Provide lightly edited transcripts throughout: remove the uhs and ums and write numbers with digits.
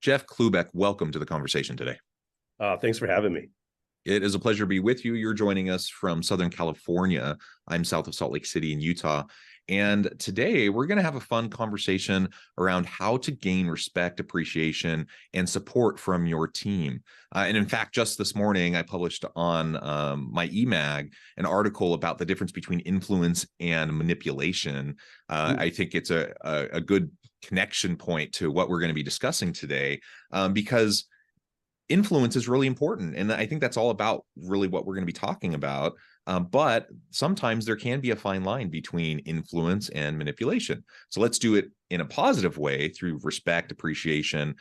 Jeff Klubeck, welcome to the conversation today. Thanks for having me. It is a pleasure to be with you. You're joining us from Southern California. I'm south of Salt Lake City in Utah. And today we're going to have a fun conversation around how to gain respect, appreciation, and support from your team. And in fact, just this morning, I published on my eMag an article about the difference between influence and manipulation. I think it's a good connection point to what we're going to be discussing today, because influence is really important. And I think that's all about really what we're going to be talking about. But sometimes there can be a fine line between influence and manipulation. So let's do it in a positive way through respect, appreciation,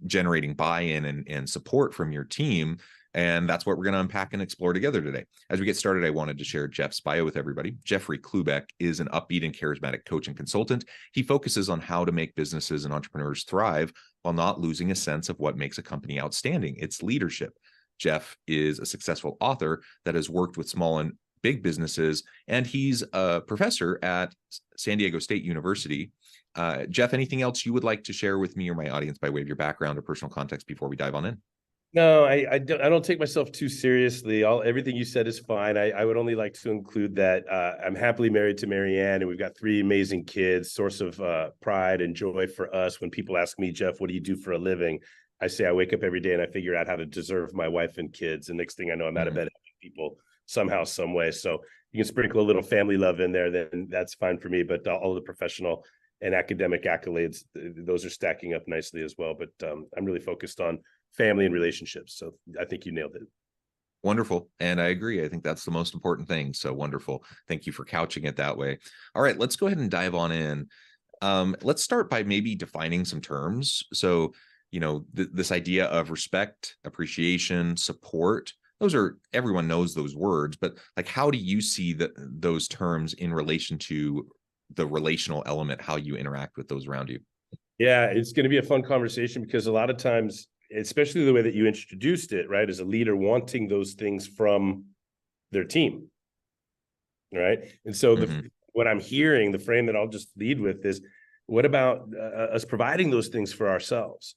generating buy-in and support from your team. And that's what we're going to unpack and explore together today. As we get started, I wanted to share Jeff's bio with everybody. Jeffrey Klubeck is an upbeat and charismatic coach and consultant. He focuses on how to make businesses and entrepreneurs thrive while not losing a sense of what makes a company outstanding. It's leadership. Jeff is a successful author that has worked with small and big businesses, and he's a professor at San Diego State University. Jeff, anything else you would like to share with me or my audience by way of your background or personal context before we dive on in? No, I don't take myself too seriously. Everything you said is fine. I would only like to include that I'm happily married to Marianne, and we've got 3 amazing kids, source of pride and joy for us. When people ask me, Jeff, what do you do for a living? I say I wake up every day and I figure out how to deserve my wife and kids. And next thing I know, I'm out of bed helping people somehow, some way. So you can sprinkle a little family love in there, then that's fine for me. But all the professional and academic accolades, those are stacking up nicely as well. But I'm really focused on family and relationships. So I think you nailed it. Wonderful. And I agree. I think that's the most important thing. So wonderful. Thank you for couching it that way. All right, let's go ahead and dive on in. Let's start by maybe defining some terms. So, this idea of respect, appreciation, support, everyone knows those words, but like, how do you see those terms in relation to the relational element, how you interact with those around you? Yeah, it's going to be a fun conversation because a lot of times, especially the way that you introduced it, right, as a leader wanting those things from their team, right? And so what I'm hearing, the frame that I'll just lead with is, what about us providing those things for ourselves?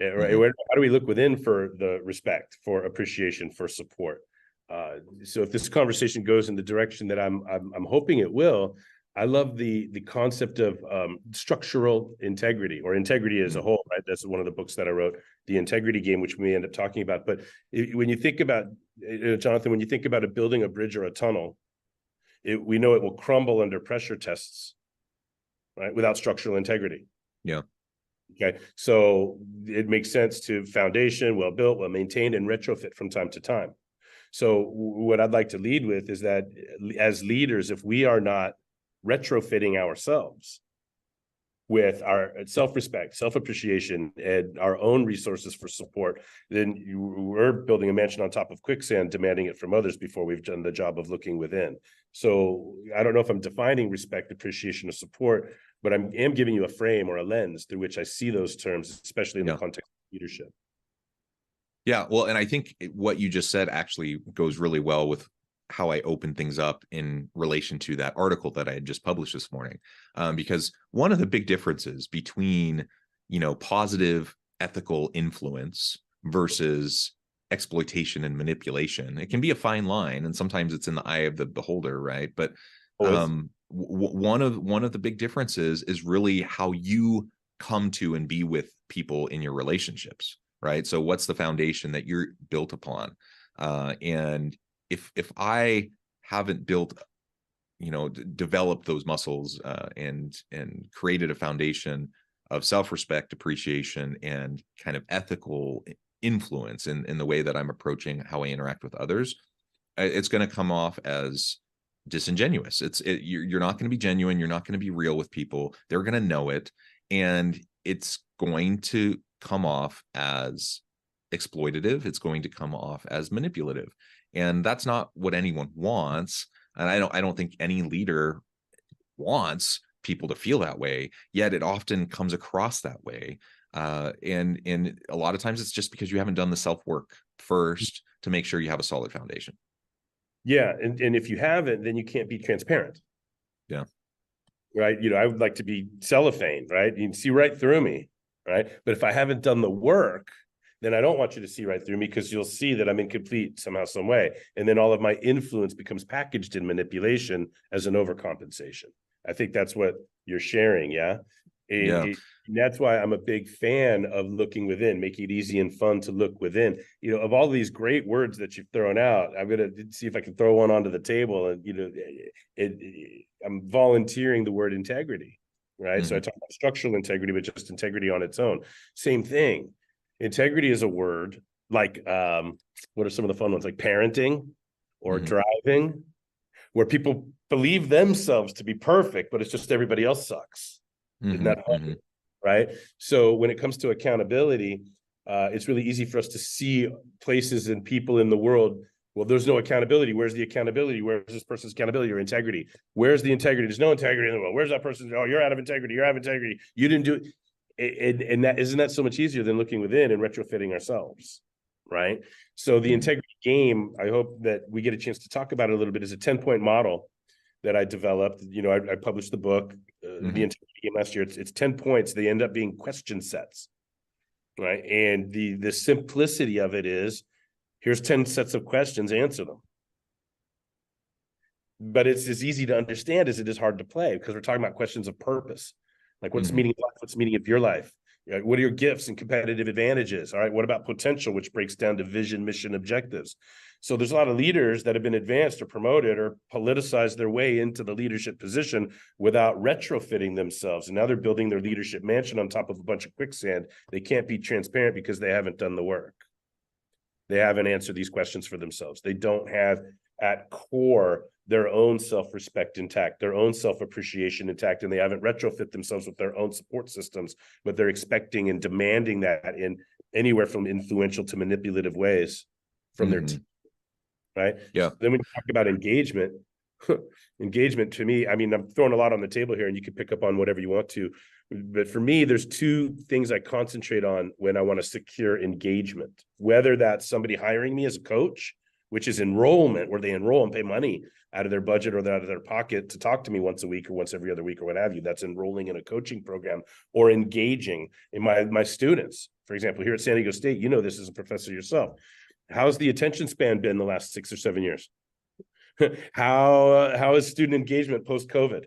Right? How do we look within for the respect, for appreciation, for support? So if this conversation goes in the direction that I'm hoping it will, I love the concept of structural integrity, or integrity as a whole, right? That's one of the books that I wrote, The Integrity Game, which we may end up talking about. But when you think about, Jonathan, when you think about building a bridge or a tunnel, we know it will crumble under pressure tests, right? Without structural integrity. Yeah. Okay. So it makes sense to foundation, well built, well maintained, and retrofit from time to time. So what I'd like to lead with is that as leaders, if we are not retrofitting ourselves with our self-respect, self-appreciation, and our own resources for support, then we're building a mansion on top of quicksand, demanding it from others before we've done the job of looking within. So I don't know if I'm defining respect, appreciation, or support, but I am giving you a frame or a lens through which I see those terms, especially in the context of leadership. Yeah, well, and I think what you just said actually goes really well with how I open things up in relation to that article that I had just published this morning. Because one of the big differences between, positive ethical influence versus exploitation and manipulation, it can be a fine line, and sometimes it's in the eye of the beholder, right? But one of the big differences is really how you come to and be with people in your relationships, right? So what's the foundation that you're built upon? And if I haven't built, developed those muscles and created a foundation of self-respect, appreciation, and kind of ethical influence in the way that I'm approaching how I interact with others, it's going to come off as disingenuous. You're not going to be genuine. You're not going to be real with people. They're going to know it, and it's going to come off as exploitative. It's going to come off as manipulative, and that's not what anyone wants. And I don't think any leader wants people to feel that way. Yet it often comes across that way, and a lot of times it's just because you haven't done the self work first to make sure you have a solid foundation. Yeah. And if you haven't, then you can't be transparent. Yeah. Right. I would like to be cellophane, right? You can see right through me. right? But if I haven't done the work, then I don't want you to see right through me, because you'll see that I'm incomplete somehow, some way. And then all of my influence becomes packaged in manipulation as an overcompensation. I think that's what you're sharing, yeah? And that's why I'm a big fan of looking within, making it easy and fun to look within. You know, of all these great words that you've thrown out, I'm going to see if I can throw one onto the table. And, you know, I'm volunteering the word integrity, right? So I talk about structural integrity, but just integrity on its own. Same thing. Integrity is a word like, what are some of the fun ones? Like parenting or driving, where people believe themselves to be perfect, but it's just everybody else sucks. Isn't that funny? Right? So when it comes to accountability, it's really easy for us to see places and people in the world. Well, there's no accountability. Where's the accountability? Where's this person's accountability or integrity? Where's the integrity? There's no integrity in the world. Where's that person? Oh, you're out of integrity. You're out of integrity. You didn't do it. And that isn't that so much easier than looking within and retrofitting ourselves, right? So the integrity game, I hope that we get a chance to talk about it a little bit, is a 10-point model that I developed. You know, I published the book, the integrity game last year. It's 10 points. They end up being question sets, right? And the simplicity of it is, here's 10 sets of questions, answer them. But it's as easy to understand as it is hard to play, because we're talking about questions of purpose. Like, what's the meaning of life? What's the meaning of your life? What are your gifts and competitive advantages? All right. What about potential, which breaks down to vision, mission, objectives? So there's a lot of leaders that have been advanced or promoted or politicized their way into the leadership position without retrofitting themselves. And now they're building their leadership mansion on top of a bunch of quicksand. They can't be transparent because they haven't done the work. They haven't answered these questions for themselves. They don't have at core their own self-respect intact, their own self-appreciation intact, and they haven't retrofit themselves with their own support systems, but they're expecting and demanding that in anywhere from influential to manipulative ways from their team, right? Yeah. So then when you talk about engagement, engagement to me, I mean, I'm throwing a lot on the table here and you can pick up on whatever you want to, but for me, there's two things I concentrate on when I want to secure engagement, whether that's somebody hiring me as a coach, which is enrollment, where they enroll and pay money out of their budget or out of their pocket to talk to me once a week or once every other week or what have you. That's enrolling in a coaching program, or engaging in my students. For example, here at San Diego State, you know this as a professor yourself. How's the attention span been the last 6 or 7 years? How is student engagement post-COVID?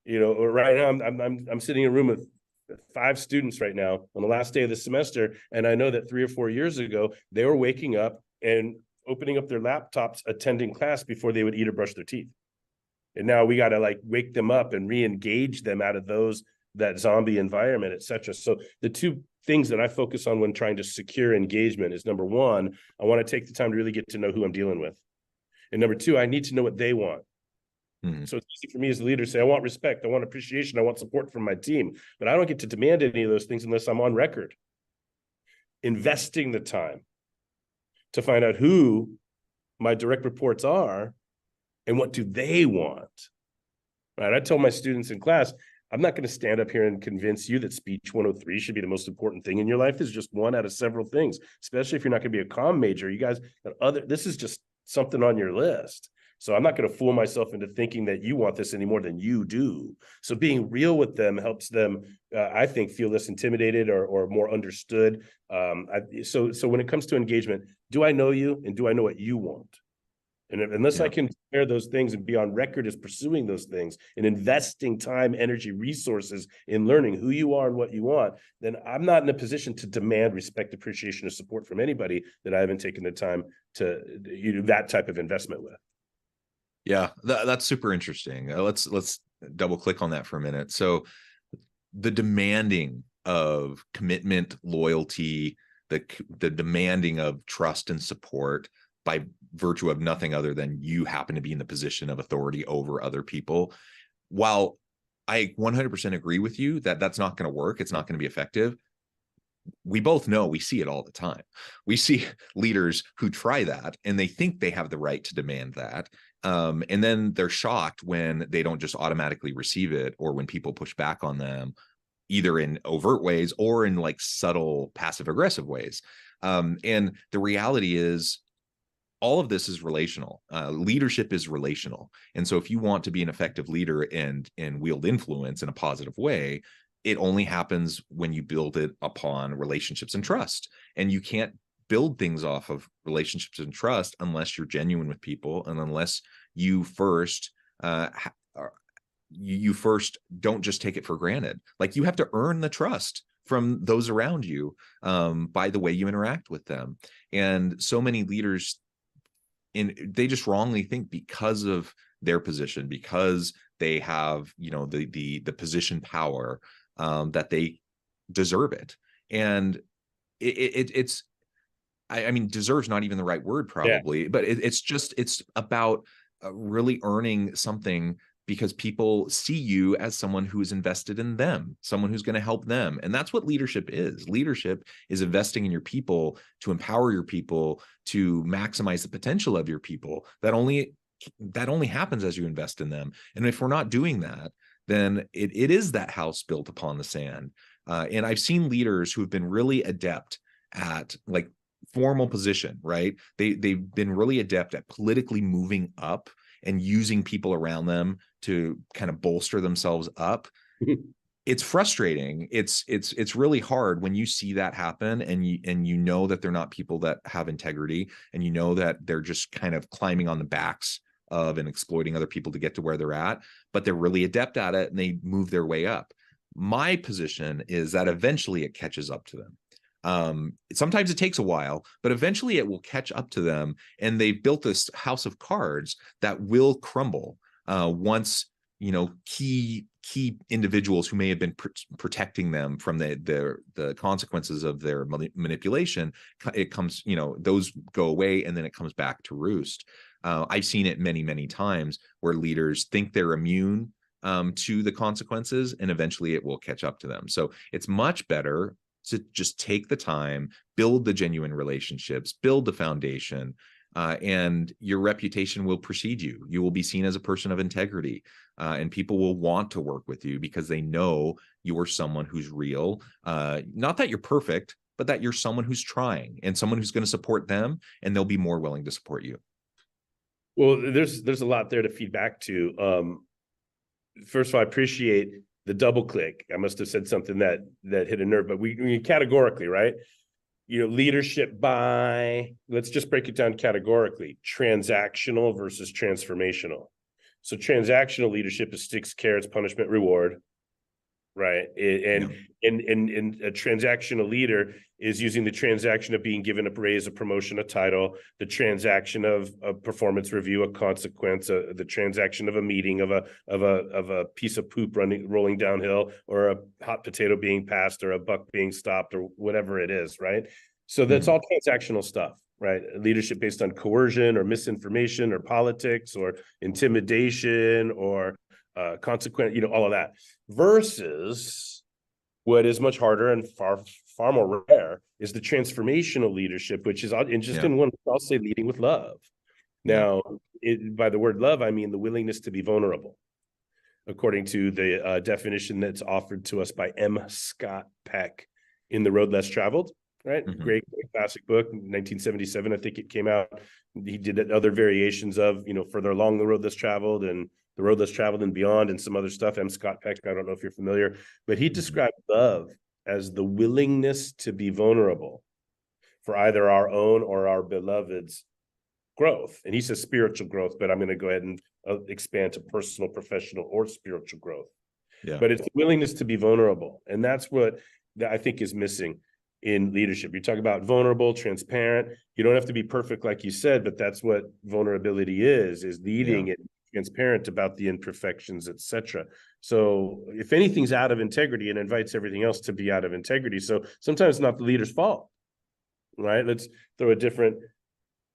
You know, right now I'm sitting in a room with 5 students right now on the last day of the semester, and I know that 3 or 4 years ago they were waking up and opening up their laptops, attending class before they would eat or brush their teeth. And now we got to like wake them up and re-engage them out of that zombie environment, etc. So the two things that I focus on when trying to secure engagement is, number one, I want to take the time to really get to know who I'm dealing with. And number two, I need to know what they want. So it's easy for me as a leader to say, I want respect, I want appreciation, I want support from my team, but I don't get to demand any of those things unless I'm on record investing the time to find out who my direct reports are and what do they want, right? I tell my students in class, I'm not going to stand up here and convince you that speech 103 should be the most important thing in your life. Is just one out of several things, especially if you're not going to be a comm major. You guys, this is just something on your list. So I'm not going to fool myself into thinking that you want this any more than you do. So being real with them helps them, I think, feel less intimidated or more understood. So when it comes to engagement, do I know you and do I know what you want? And unless I can compare those things and be on record as pursuing those things and investing time, energy, resources in learning who you are and what you want, then I'm not in a position to demand respect, appreciation, or support from anybody that I haven't taken the time to that type of investment with. Yeah, that's super interesting. Let's double click on that for a minute. So the demanding of commitment, loyalty, the demanding of trust and support by virtue of nothing other than you happen to be in the position of authority over other people. While I 100% agree with you that that's not going to work, it's not going to be effective, we both know, we see it all the time. We see leaders who try that and they think they have the right to demand that. And then they're shocked when they don't just automatically receive it, or when people push back on them, either in overt ways or in like subtle passive aggressive ways. And the reality is, all of this is relational. Leadership is relational. And so if you want to be an effective leader and wield influence in a positive way, it only happens when you build it upon relationships and trust. And you can't build things off of relationships and trust unless you're genuine with people, and unless you first you first don't just take it for granted. Like, you have to earn the trust from those around you by the way you interact with them. And so many leaders, they just wrongly think, because of their position, because they have, you know, the position power, that they deserve it. And it's I mean, deserves not even the right word, probably, but it's about really earning something, because people see you as someone who is invested in them, someone who's going to help them. And that's what leadership is. Leadership is investing in your people, to empower your people, to maximize the potential of your people. That only happens as you invest in them. And if we're not doing that, then it is that house built upon the sand. And I've seen leaders who have been really adept at, like, formal position, right? They've been really adept at politically moving up and using people around them to kind of bolster themselves up. It's frustrating. It's really hard when you see that happen, and you know that they're not people that have integrity, and you know that they're just kind of climbing on the backs of and exploiting other people to get to where they're at, but they're really adept at it and they move their way up. My position is that eventually it catches up to them. Sometimes it takes a while, but eventually it will catch up to them, and they've built this house of cards that will crumble once, you know, key individuals who may have been protecting them from the consequences of their manipulation, it comes, you know, those go away, and then it comes back to roost. I've seen it many times where leaders think they're immune to the consequences, and eventually it will catch up to them. So it's much better to just take the time, build the genuine relationships, build the foundation, and your reputation will precede you. You will be seen as a person of integrity, and people will want to work with you because they know you're someone who's real. Not that you're perfect, but that you're someone who's trying, and someone who's going to support them, and they'll be more willing to support you. Well, there's a lot there to feed back to. First of all, I appreciate the double click. I must have said something that hit a nerve, but we categorically, right? You know, leadership by, let's just break it down categorically: transactional versus transformational. So transactional leadership is sticks, carrots, punishment, reward, right? And a transactional leader is using the transaction of being given a raise, a promotion, a title, the transaction of a performance review, a consequence, the transaction of a meeting, of a piece of poop rolling downhill, or a hot potato being passed, or a buck being stopped, or whatever it is, right? So that's all transactional stuff, right? Leadership based on coercion or misinformation or politics or intimidation or consequent, you know, all of that, versus what is much harder and far more rare is the transformational leadership, which is in one, I'll say, leading with love. Now, by the word love, I mean the willingness to be vulnerable, according to the definition that's offered to us by M. Scott Peck in The Road Less Traveled, right? Great classic book, 1977, I think it came out. He did other variations of, you know, Further Along the Road Less Traveled and The Road Less Traveled and Beyond, and some other stuff. M. Scott Peck, I don't know if you're familiar, but he described love as the willingness to be vulnerable for either our own or our beloved's growth. And he says spiritual growth, but I'm going to go ahead and expand to personal, professional, or spiritual growth. But it's the willingness to be vulnerable. And that's what I think is missing in leadership. You talk about vulnerable, transparent. You don't have to be perfect, like you said, but that's what vulnerability is leading it, transparent about the imperfections, etc. So if anything's out of integrity, it invites everything else to be out of integrity. So sometimes it's not the leader's fault, right? Let's throw a different,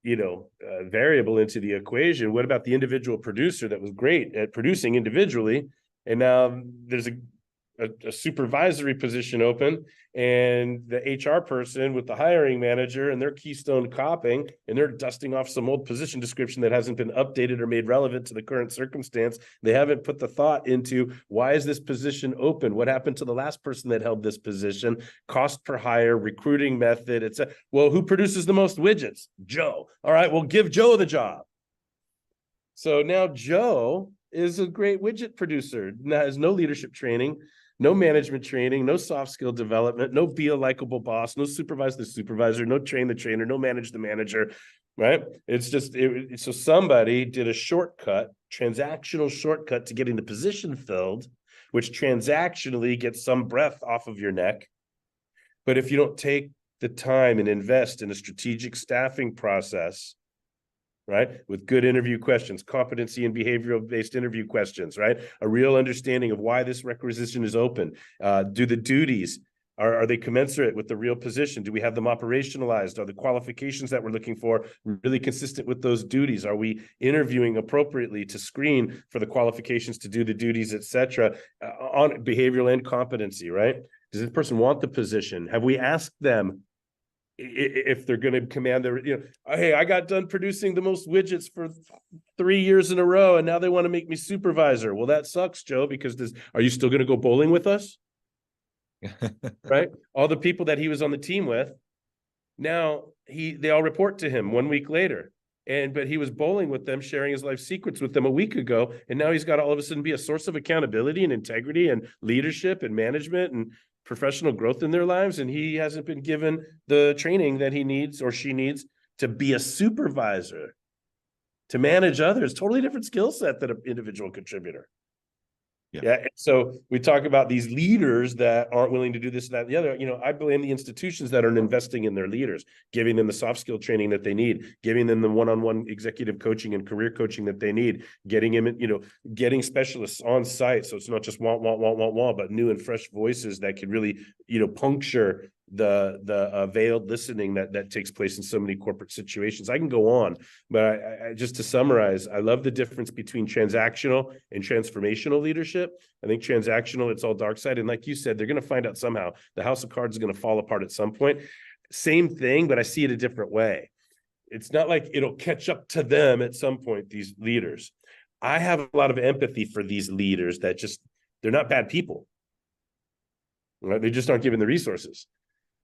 you know, variable into the equation. What about the individual producer that was great at producing individually, and now there's a supervisory position open, and the HR person with the hiring manager and their keystone copying, and they're dusting off some old position description that hasn't been updated or made relevant to the current circumstance. They haven't put the thought into, why is this position open? What happened to the last person that held this position? Cost per hire, recruiting method, etc. Well, who produces the most widgets? Joe. All right, well, give Joe the job. So now Joe is a great widget producer, now has no leadership training, no management training, no soft skill development, no be a likable boss, no supervise the supervisor, no train the trainer, no manage the manager, right? It's just, so somebody did a shortcut, transactional shortcut to getting the position filled, which transactionally gets some breath off of your neck. But if you don't take the time and invest in a strategic staffing process, right, with good interview questions, competency and behavioral based interview questions, right, a real understanding of why this requisition is open, do the duties, are they commensurate with the real position? Do we have them operationalized? Are the qualifications that we're looking for really consistent with those duties? Are we interviewing appropriately to screen for the qualifications to do the duties, et cetera, on behavioral and competency, right? Does this person want the position? Have we asked them if they're going to command their, hey, I got done producing the most widgets for 3 years in a row, and now they want to make me supervisor. Well, that sucks, Joe, because are you still going to go bowling with us? Right? All the people that he was on the team with, now they all report to him 1 week later. But he was bowling with them, sharing his life secrets with them a week ago. And now he's got to all of a sudden be a source of accountability and integrity and leadership and management and professional growth in their lives. And he hasn't been given the training that he needs or she needs to be a supervisor, to manage others. Totally different skill set than an individual contributor. Yeah. So we talk about these leaders that aren't willing to do this, that, and the other. I blame the institutions that aren't investing in their leaders, giving them the soft skill training that they need, giving them the one-on-one executive coaching and career coaching that they need, getting them, getting specialists on site. So it's not just want, but new and fresh voices that can really, puncture the veiled listening that takes place in so many corporate situations. I can go on, but I just to summarize, I love the difference between transactional and transformational leadership. I think transactional, it's all dark side. And like you said, they're going to find out somehow. The house of cards is going to fall apart at some point. Same thing, but I see it a different way. It's not like it'll catch up to them at some point, these leaders. I have a lot of empathy for these leaders that they're not bad people. Right? They just aren't given the resources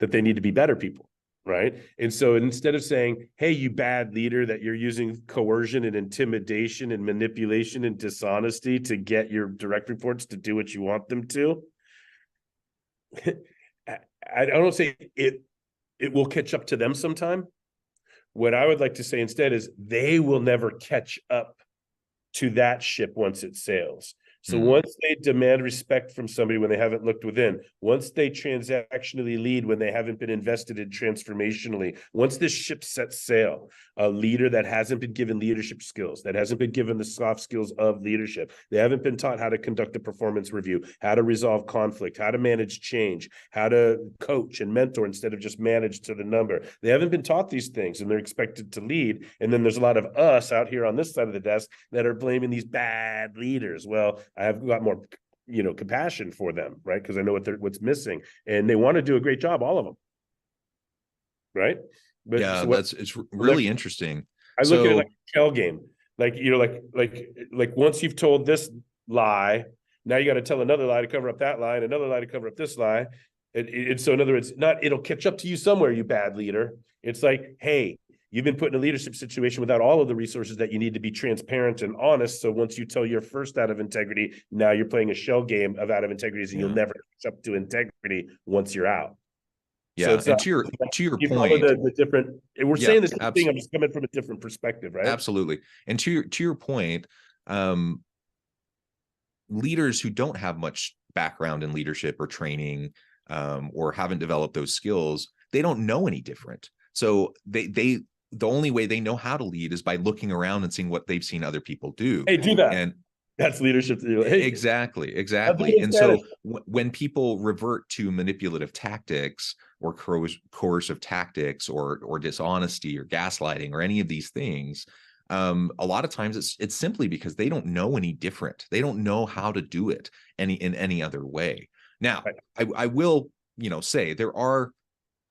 that they need to be better people, right? And so instead of saying, hey, you bad leader, that you're using coercion and intimidation and manipulation and dishonesty to get your direct reports to do what you want them to, I don't say it will catch up to them sometime. What I would like to say instead is they will never catch up to that ship once it sails. So once they demand respect from somebody when they haven't looked within, once they transactionally lead when they haven't been invested in transformationally, once this ship sets sail, a leader that hasn't been given leadership skills, that hasn't been given the soft skills of leadership, they haven't been taught how to conduct a performance review, how to resolve conflict, how to manage change, how to coach and mentor instead of just manage to the number. They haven't been taught these things and they're expected to lead. And then there's a lot of us out here on this side of the desk that are blaming these bad leaders. Well, I have got more, compassion for them, right? Because I know what's missing, and they want to do a great job, all of them, right? But yeah, so it's really interesting. I look at it like a shell game, like once you've told this lie, now you got to tell another lie to cover up that lie, and another lie to cover up this lie. And so in other words, it'll catch up to you somewhere, you bad leader. It's like, hey, you've been put in a leadership situation without all of the resources that you need to be transparent and honest. So once you tell your first out of integrity, now you're playing a shell game of out of integrities, and you'll never catch up to integrity once you're out. Yeah, so it's and to your point, the different. We're saying the same thing. I'm just coming from a different perspective, right? Absolutely. And to your point, leaders who don't have much background in leadership or training, or haven't developed those skills, they don't know any different. So the only way they know how to lead is by looking around and seeing what they've seen other people do. Hey, do that. And that's leadership. Hey, exactly. And so when people revert to manipulative tactics or coercive tactics or dishonesty or gaslighting or any of these things, a lot of times it's simply because they don't know any different. They don't know how to do it in any other way. Now, I will, say there are,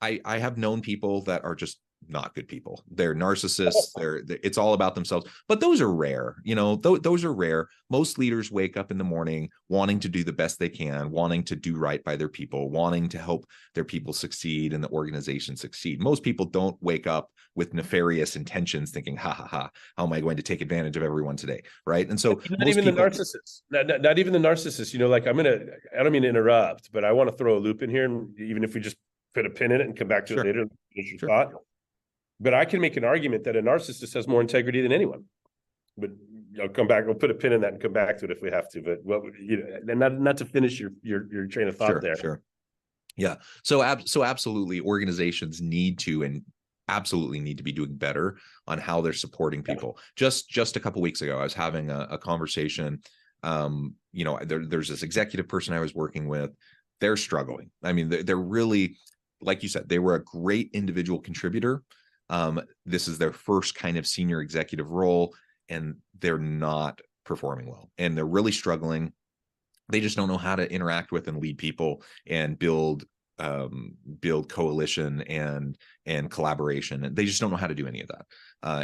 I have known people that are just not good people. They're narcissists. It's all about themselves. But those are rare. You know, those are rare. Most leaders wake up in the morning wanting to do the best they can, wanting to do right by their people, wanting to help their people succeed and the organization succeed. Most people don't wake up with nefarious intentions thinking, ha ha ha, how am I going to take advantage of everyone today? Right. And so not even people, the narcissists, not even the narcissists, you know, like I don't mean to interrupt, but I want to throw a loop in here. And even if we just put a pin in it and come back to it later, finish your thought. But I can make an argument that a narcissist has more integrity than anyone. But I'll come back. We'll put a pin in that and come back to it if we have to. But well, you know, not to finish your train of thought there. Sure. Yeah. So absolutely, organizations need to and absolutely need to be doing better on how they're supporting people. Just a couple of weeks ago, I was having a conversation. You know, there's this executive person I was working with. They're struggling. I mean, they're really, like you said, they were a great individual contributor. This is their first kind of senior executive role, and they're not performing well, and they're really struggling. They just don't know how to interact with and lead people and build coalition and collaboration. And they just don't know how to do any of that.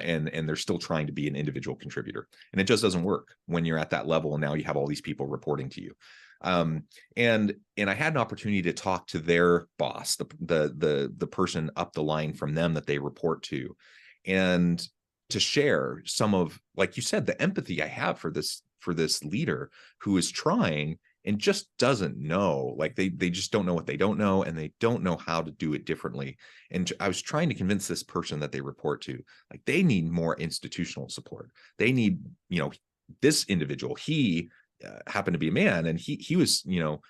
And they're still trying to be an individual contributor, and it just doesn't work when you're at that level. And now you have all these people reporting to you. And I had an opportunity to talk to their boss, the person up the line from them that they report to, and to share some of, like you said, the empathy I have for this leader who is trying and just doesn't know. Like they just don't know what they don't know, and they don't know how to do it differently. And I was trying to convince this person that they report to, like, they need more institutional support. They need, you know, this individual, he happened to be a man, and he was, you know,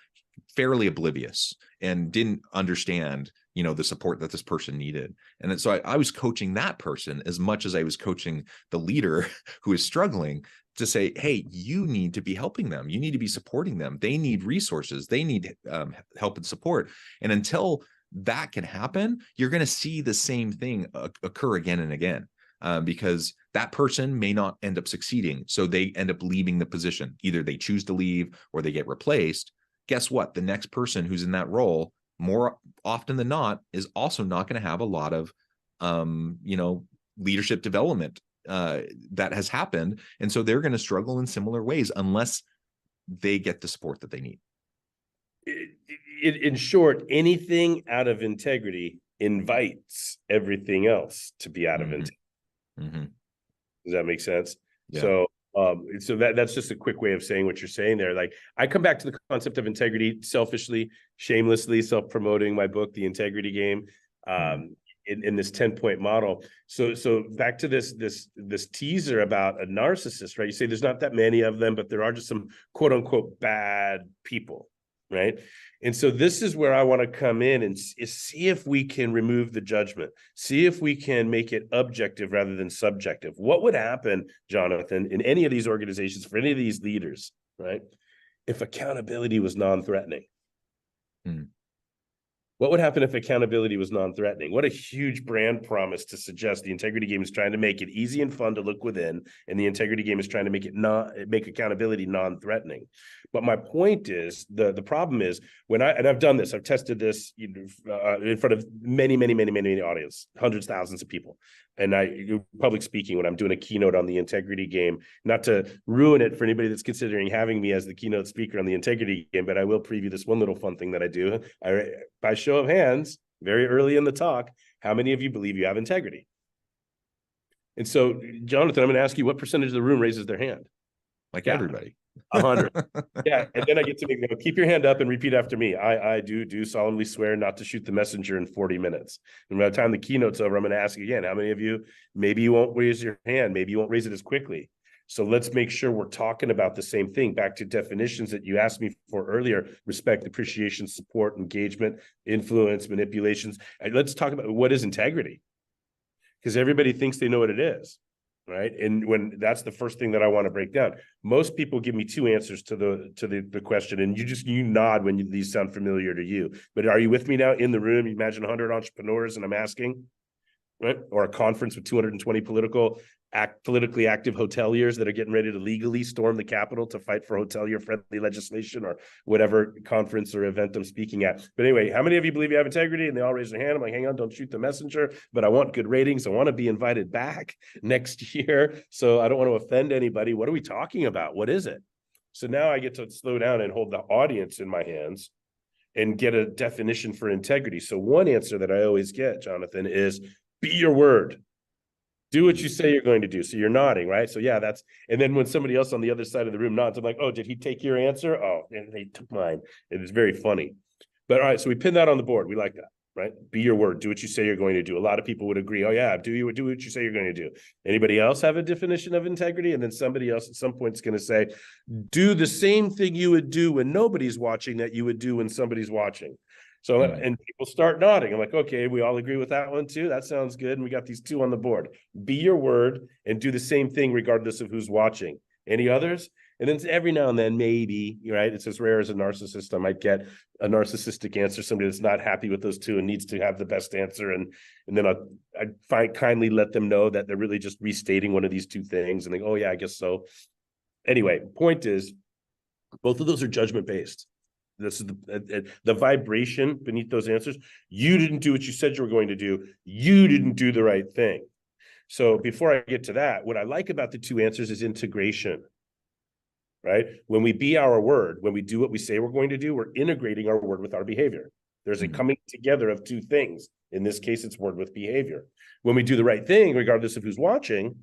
fairly oblivious and didn't understand, you know, the support that this person needed. And so I was coaching that person as much as I was coaching the leader who is struggling, to say, hey, you need to be helping them. You need to be supporting them. They need resources. They need help and support. And until that can happen, you're going to see the same thing occur again and again. Because that person may not end up succeeding. So they end up leaving the position. Either they choose to leave or they get replaced. Guess what? The next person who's in that role, more often than not, is also not going to have a lot of, you know, leadership development that has happened. And so they're going to struggle in similar ways unless they get the support that they need. In short, anything out of integrity invites everything else to be out of integrity. Mm-hmm. Does that make sense? Yeah. So that's just a quick way of saying what you're saying there. Like, I come back to the concept of integrity selfishly, shamelessly, self-promoting my book, The Integrity Game, in this 10-point model. So back to this teaser about a narcissist, right? You say there's not that many of them, but there are just some quote unquote bad people, right? And so this is where I want to come in and see if we can remove the judgment, see if we can make it objective rather than subjective. What would happen, Jonathan, in any of these organizations, for any of these leaders, right, if accountability was non-threatening? What would happen if accountability was non-threatening? What a huge brand promise to suggest the Integrity Game is trying to make it easy and fun to look within, and the Integrity Game is trying to make accountability non-threatening. But my point is, the problem is, I've done this, I've tested this in front of many audience, hundreds, thousands of people. And public speaking, when I'm doing a keynote on the Integrity Game, not to ruin it for anybody that's considering having me as the keynote speaker on the Integrity Game, but I will preview this one little fun thing that I do. By show of hands, very early in the talk, how many of you believe you have integrity? And so, Jonathan, I'm going to ask you, what percentage of the room raises their hand? Like everybody. 100. Yeah. And then I get to keep your hand up and repeat after me. I do solemnly swear not to shoot the messenger in 40 minutes. And by the time the keynote's over, I'm going to ask again, how many of you, maybe you won't raise your hand, maybe you won't raise it as quickly. So let's make sure we're talking about the same thing. Back to definitions that you asked me for earlier: respect, appreciation, support, engagement, influence, manipulations. And let's talk about what is integrity, because everybody thinks they know what it is. Right. And when that's the first thing that I want to break down. Most people give me two answers to the question, and you nod when these sound familiar to you. But are you with me now in the room? You imagine 100 entrepreneurs, and I'm asking, right? Or a conference with 220 politically active hoteliers that are getting ready to legally storm the Capitol to fight for hotelier-friendly legislation, or whatever conference or event I'm speaking at. But anyway, how many of you believe you have integrity? And they all raise their hand. I'm like, hang on, don't shoot the messenger, but I want good ratings. I want to be invited back next year, so I don't want to offend anybody. What are we talking about? What is it? So now I get to slow down and hold the audience in my hands and get a definition for integrity. So one answer that I always get, Jonathan, is be your word. Do what you say you're going to do. So you're nodding, right? So yeah, that's, and then when somebody else on the other side of the room nods, I'm like, oh, did he take your answer? Oh, they took mine. It is very funny. But all right, so we pin that on the board. We like that, right? Be your word. Do what you say you're going to do. A lot of people would agree. Oh yeah, do what you say you're going to do. Anybody else have a definition of integrity? And then somebody else at some point is going to say, do the same thing you would do when nobody's watching that you would do when somebody's watching. So, and people start nodding. I'm like, okay, we all agree with that one too. That sounds good. And we got these two on the board. Be your word and do the same thing regardless of who's watching. Any others? And then every now and then, maybe, right? It's as rare as a narcissist. I might get a narcissistic answer, somebody that's not happy with those two and needs to have the best answer. And then I kindly let them know that they're really just restating one of these two things. And they go, oh yeah, I guess so. Anyway, point is, both of those are judgment-based. This is the vibration beneath those answers. You didn't do what you said you were going to do. You didn't do the right thing. So before I get to that, what I like about the two answers is integration, right? When we be our word, when we do what we say we're going to do, we're integrating our word with our behavior. There's a coming together of two things. In this case, it's word with behavior. When we do the right thing, regardless of who's watching,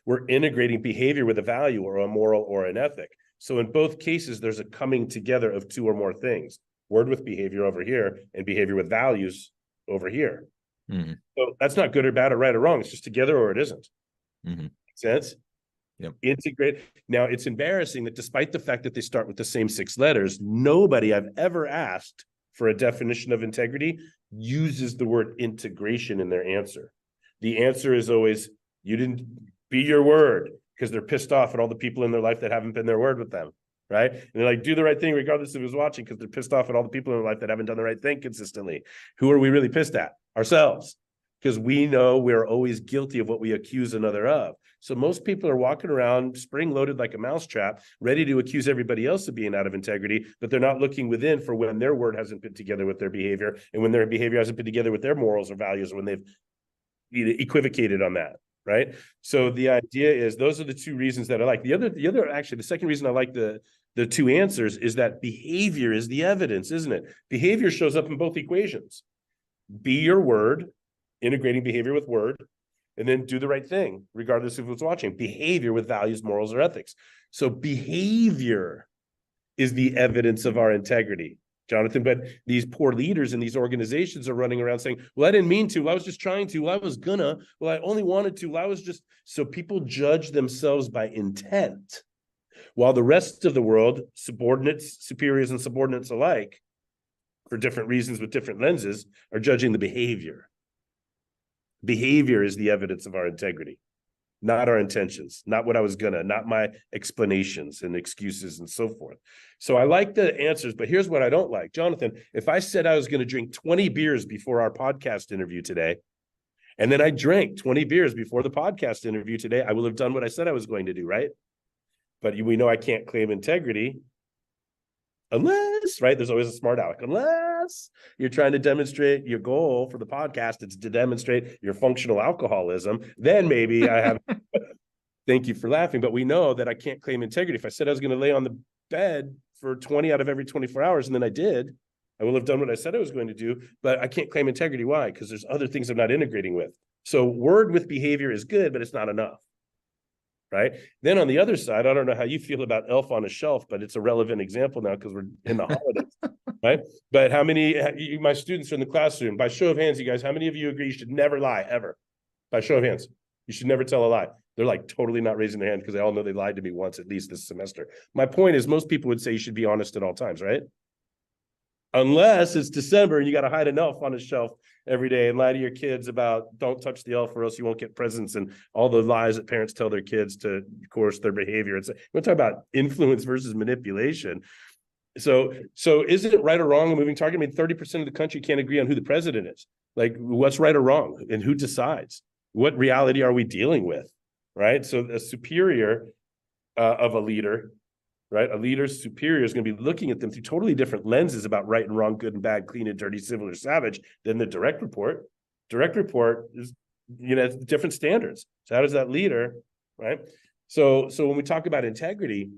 we're integrating behavior with a value or a moral or an ethic. So in both cases, there's a coming together of two or more things, word with behavior over here and behavior with values over here. So that's not good or bad or right or wrong. It's just together or it isn't. Make sense? Yep. Integrate. Now, it's embarrassing that despite the fact that they start with the same 6 letters, nobody I've ever asked for a definition of integrity uses the word integration in their answer. The answer is always, you didn't be your word, because they're pissed off at all the people in their life that haven't been their word with them, right? And they're like, do the right thing regardless of who's watching, because they're pissed off at all the people in their life that haven't done the right thing consistently. Who are we really pissed at? Ourselves, because we know we're always guilty of what we accuse another of. So most people are walking around spring-loaded like a mousetrap, ready to accuse everybody else of being out of integrity, but they're not looking within for when their word hasn't been together with their behavior, and when their behavior hasn't been together with their morals or values, or when they've equivocated on that. Right. So the idea is those are the two reasons that I like. The other actually, the second reason I like the two answers is that behavior is the evidence, isn't it? Behavior shows up in both equations. Be your word, integrating behavior with word, and then do the right thing, regardless of who's watching. Behavior with values, morals, or ethics. So behavior is the evidence of our integrity, Jonathan, but these poor leaders in these organizations are running around saying, well, I didn't mean to. Well, I was just trying to. Well, I was gonna. Well, I only wanted to. Well, I was just. So people judge themselves by intent, while the rest of the world, subordinates, superiors, and subordinates alike, for different reasons with different lenses, are judging the behavior. Behavior is the evidence of our integrity, not our intentions, not what I was gonna, not my explanations and excuses and so forth. So I like the answers, but here's what I don't like. Jonathan, if I said I was going to drink 20 beers before our podcast interview today, and then I drank 20 beers before the podcast interview today, I will have done what I said I was going to do, right? But we know I can't claim integrity unless, right? There's always a smart aleck. Unless you're trying to demonstrate your goal for the podcast, it's to demonstrate your functional alcoholism, then maybe I have... Thank you for laughing, but we know that I can't claim integrity. If I said I was going to lay on the bed for 20 out of every 24 hours, and then I did, I will have done what I said I was going to do, but I can't claim integrity. Why? Because there's other things I'm not integrating with. So word with behavior is good, but it's not enough, right? Then on the other side, I don't know how you feel about Elf on a Shelf, but it's a relevant example now because we're in the holidays, right? But how many, my students are in the classroom, by show of hands, you guys, how many of you agree you should never lie, ever? By show of hands, you should never tell a lie. They're like totally not raising their hand because they all know they lied to me once at least this semester. My point is most people would say you should be honest at all times, right? Unless it's December and you got to hide an elf on a shelf every day and lie to your kids about don't touch the elf or else you won't get presents and all the lies that parents tell their kids to coerce their behavior. We're talking about influence versus manipulation. So is it right or wrong a moving target? I mean, 30% of the country can't agree on who the president is. Like, what's right or wrong, and who decides? What reality are we dealing with, right? So a superior of a leader, right? A leader's superior is going to be looking at them through totally different lenses about right and wrong, good and bad, clean and dirty, civil or savage than the direct report. Direct report is, different standards. So how does that leader, right? So when we talk about integrity,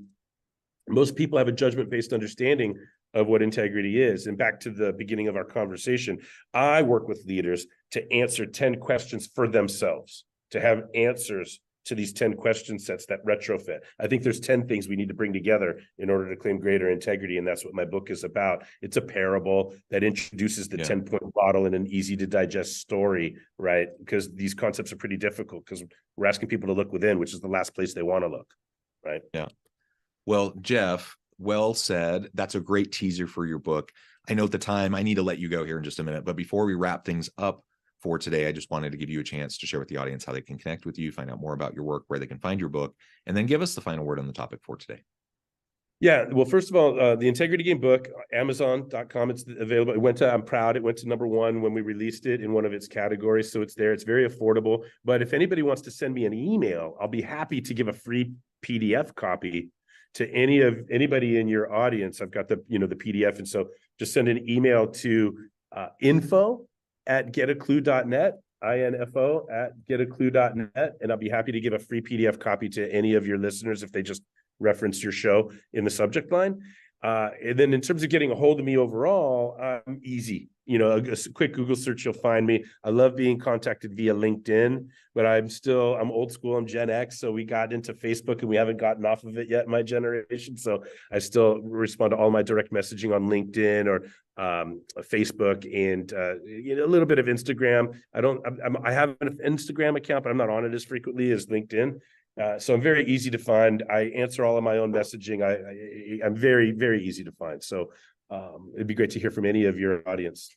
most people have a judgment-based understanding of what integrity is. And back to the beginning of our conversation, I work with leaders to answer 10 questions for themselves, to have answers to these 10 question sets that retrofit. I think there's 10 things we need to bring together in order to claim greater integrity. And that's what my book is about. It's a parable that introduces the 10-point model in an easy to digest story, right? Because these concepts are pretty difficult, because we're asking people to look within, which is the last place they want to look, right? Yeah. Well, Jeff, well said. That's a great teaser for your book. I know at the time I need to let you go here in just a minute, but before we wrap things up for today, I just wanted to give you a chance to share with the audience how they can connect with you, find out more about your work, where they can find your book, and then give us the final word on the topic for today. Yeah, well, first of all, the Integrity Game book, Amazon.com, it's available. I'm proud, it went to #1 when we released it in one of its categories. So it's there, it's very affordable. But if anybody wants to send me an email, I'll be happy to give a free PDF copy to anybody in your audience. I've got the PDF. And so just send an email to info@getaclue.net, info@getaclue.net. And I'll be happy to give a free PDF copy to any of your listeners if they just reference your show in the subject line. And then in terms of getting a hold of me overall, I'm easy. A quick Google search, you'll find me. I love being contacted via LinkedIn, but I'm old school. I'm Gen X. So we got into Facebook and we haven't gotten off of it yet in my generation. So I still respond to all my direct messaging on LinkedIn or Facebook and a little bit of Instagram. I have an Instagram account, but I'm not on it as frequently as LinkedIn. So I'm very easy to find. I answer all of my own messaging. I'm very, very easy to find. So it'd be great to hear from any of your audience.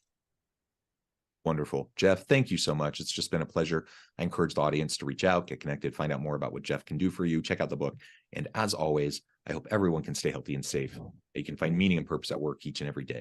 Wonderful. Jeff, thank you so much. It's just been a pleasure. I encourage the audience to reach out, get connected, find out more about what Jeff can do for you. Check out the book. And as always, I hope everyone can stay healthy and safe. You can find meaning and purpose at work each and every day.